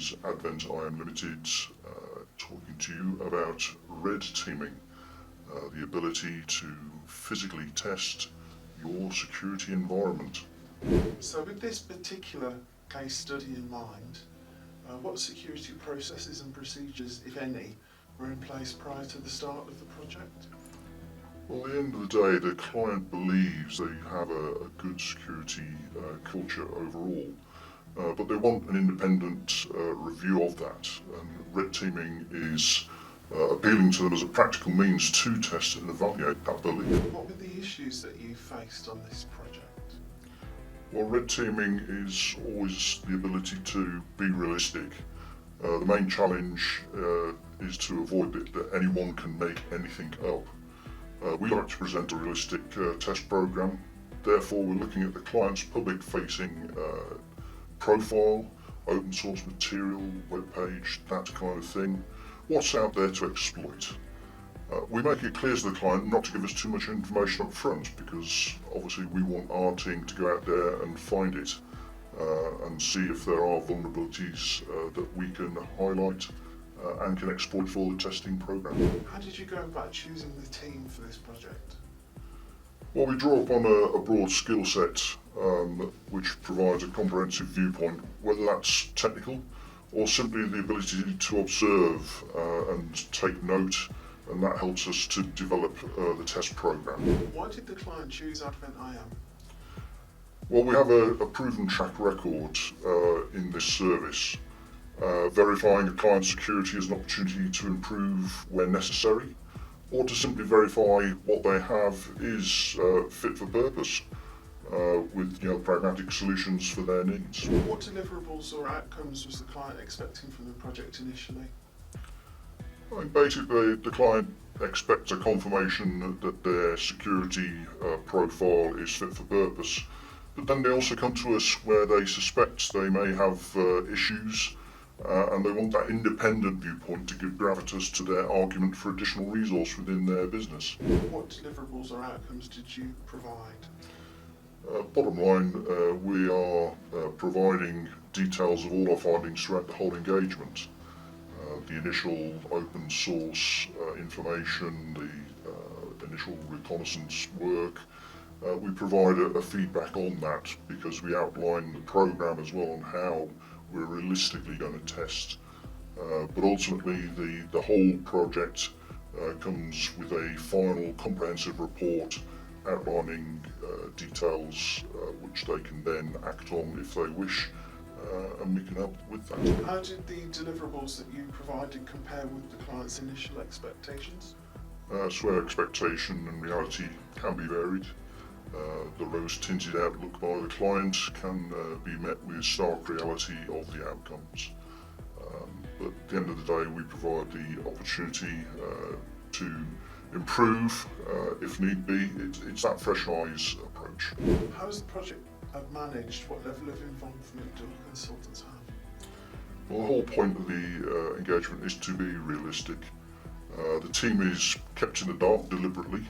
is Advent IM Limited, talking to you about red teaming, the ability to physically test your security environment. So with this particular case study in mind, what security processes and procedures, if any, were in place prior to the start of the project? Well, at the end of the day, the client believes they have a good security culture overall, but they want an independent review of that. And red teaming is appealing to them as a practical means to test and evaluate that belief. What were the issues that you faced on this project? Well, red teaming is always the ability to be realistic. The main challenge is to avoid that anyone can make anything up. We like to present a realistic test program. Therefore, we're looking at the client's public-facing profile, open source material, web page, that kind of thing. What's out there to exploit? We make it clear to the client not to give us too much information up front, because obviously we want our team to go out there and find it and see if there are vulnerabilities that we can highlight and can exploit for the testing program. How did you go about choosing the team for this project? Well, we draw upon a broad skill set which provides a comprehensive viewpoint, whether that's technical or simply the ability to observe and take note, and that helps us to develop the test program. Why did the client choose Advent IM? Well, we have a proven track record in this service. Verifying a client's security is an opportunity to improve where necessary, or to simply verify what they have is fit for purpose with pragmatic solutions for their needs. What deliverables or outcomes was the client expecting from the project initially? I mean, basically, the client expects a confirmation that their security profile is fit for purpose, but then they also come to us where they suspect they may have issues, and they want that independent viewpoint to give gravitas to their argument for additional resource within their business. What deliverables or outcomes did you provide? Bottom line, we are providing details of all our findings throughout the whole engagement. The initial open source information, the initial reconnaissance work. We provide a feedback on that because we outline the program as well on how we're realistically going to test. But ultimately, the whole project comes with a final comprehensive report outlining details which they can then act on if they wish, and we can help with that. How did the deliverables that you provided compare with the client's initial expectations? So our expectation and reality can be varied. The rose-tinted outlook by the client can be met with stark reality of the outcomes. But at the end of the day, we provide the opportunity to improve if need be. It's that fresh eyes approach. How is the project managed? What level of involvement do consultants have? Well, the whole point of the engagement is to be realistic. The team is kept in the dark deliberately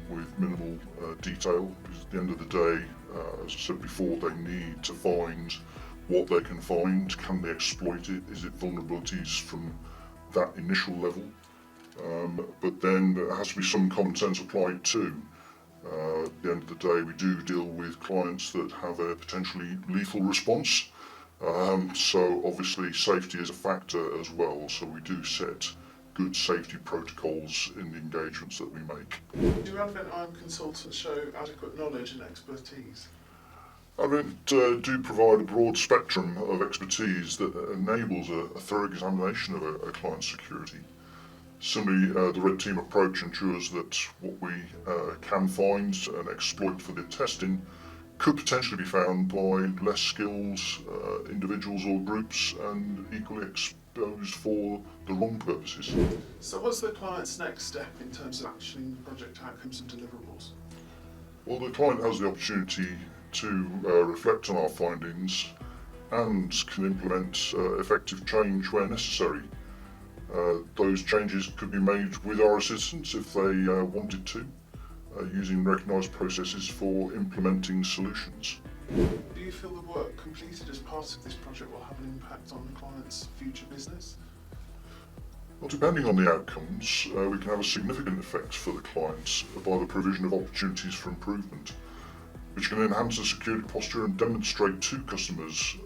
with minimal detail, because at the end of the day, as I said before, they need to find what they can find. Can they exploit it? Is it vulnerabilities from that initial level? But then there has to be some common sense applied too. At the end of the day, we do deal with clients that have a potentially lethal response. So obviously safety is a factor as well, so we do set good safety protocols in the engagements that we make. Do Advent IM consultants show adequate knowledge and expertise? Advent do provide a broad spectrum of expertise that enables a thorough examination of a client's security. Similarly, the red team approach ensures that what we can find and exploit for the testing could potentially be found by less skilled individuals or groups and equally exposed for the wrong purposes. So what's the client's next step in terms of actioning the project outcomes and deliverables? Well, the client has the opportunity to reflect on our findings and can implement effective change where necessary. Those changes could be made with our assistance if they wanted to, using recognised processes for implementing solutions. Do you feel the work completed as part of this project will have an impact on the client's future business? Well, depending on the outcomes, we can have a significant effect for the clients by the provision of opportunities for improvement, which can enhance the security posture and demonstrate to customers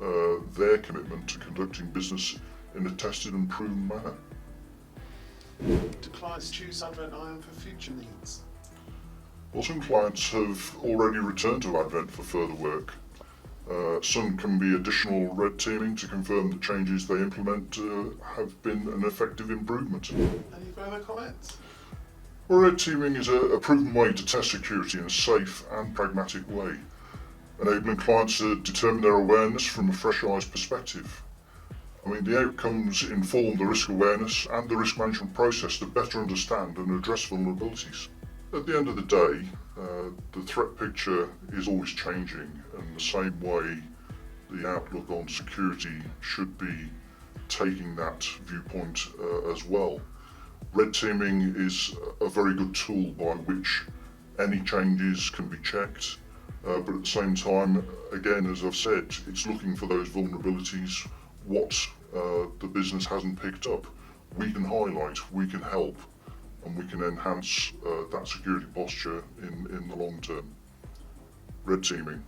their commitment to conducting business in a tested and proven manner. Do clients choose Advent IAM for future needs? Well, some clients have already returned to Advent for further work. Some can be additional red teaming to confirm that changes they implement have been an effective improvement. Any further comments? Well, red teaming is a proven way to test security in a safe and pragmatic way, enabling clients to determine their awareness from a fresh eyes perspective. I mean, the outcomes inform the risk awareness and the risk management process to better understand and address vulnerabilities. At the end of the day, the threat picture is always changing, and the same way the outlook on security should be taking that viewpoint as well. Red teaming is a very good tool by which any changes can be checked, but at the same time, again, as I've said, it's looking for those vulnerabilities, what the business hasn't picked up. We can highlight, we can help, and we can enhance that security posture in the long term. Red teaming.